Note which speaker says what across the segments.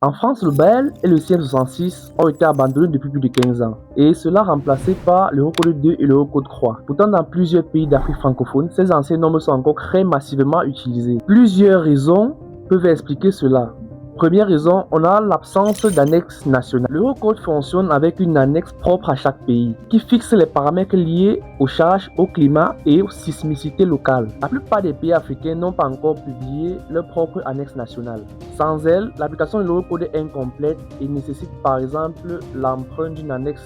Speaker 1: En France, le BAEL et le CM66 ont été abandonnés depuis plus de 15 ans, et cela remplacé par l'Eurocode 2 et l'Eurocode 3. Pourtant, dans plusieurs pays d'Afrique francophone, ces anciens nombres sont encore très massivement utilisés. Plusieurs raisons peuvent expliquer cela. Première raison, on a l'absence d'annexe nationale. L'Eurocode fonctionne avec une annexe propre à chaque pays, qui fixe les paramètres liés aux charges, au climat et aux sismicités locales. La plupart des pays africains n'ont pas encore publié leur propre annexe nationale. Sans elle, l'application de l'Eurocode est incomplète et nécessite par exemple l'emprunt d'une annexe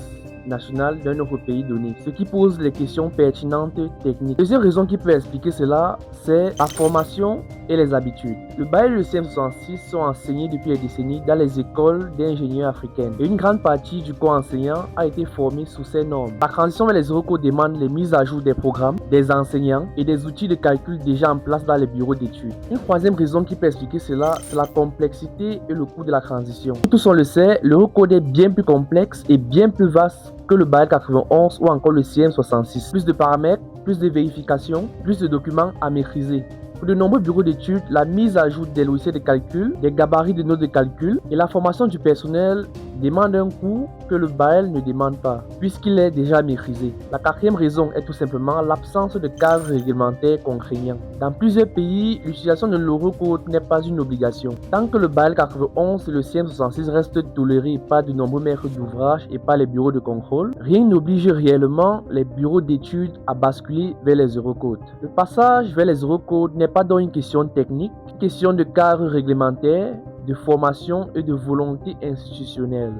Speaker 1: nationale d'un autre pays donné, ce qui pose les questions pertinentes techniques. Deuxième raison qui peut expliquer cela, c'est la formation et les habitudes. Le BAEL et le CM66 sont enseignés depuis des décennies dans les écoles d'ingénieurs africaines et une grande partie du corps enseignant a été formée sous ces normes. La transition vers les Eurocodes demande les mises à jour des programmes, des enseignants et des outils de calcul déjà en place dans les bureaux d'études. Une troisième raison qui peut expliquer cela, c'est la complexité et le coût de la transition. Tous on le sait, l'Eurocode est bien plus complexe et bien plus vaste que le BAEL 91 ou encore le CM66. Plus de paramètres, plus de vérifications, plus de documents à maîtriser. Pour de nombreux bureaux d'études, la mise à jour des logiciels de calcul, des gabarits de notes de calcul et la formation du personnel demandent un coût que le BAEL ne demande pas, puisqu'il est déjà maîtrisé. La quatrième raison est tout simplement l'absence de cadre réglementaire contraignant. Dans plusieurs pays, l'utilisation de l'Eurocode n'est pas une obligation. Tant que le BAEL 91 et le CM66 restent tolérés par de nombreux maîtres d'ouvrage et par les bureaux de contrôle, rien n'oblige réellement les bureaux d'études à basculer vers les Eurocodes. Le passage vers les Eurocodes n'est pas donc une question technique, une question de cadre réglementaire, de formation et de volonté institutionnelle.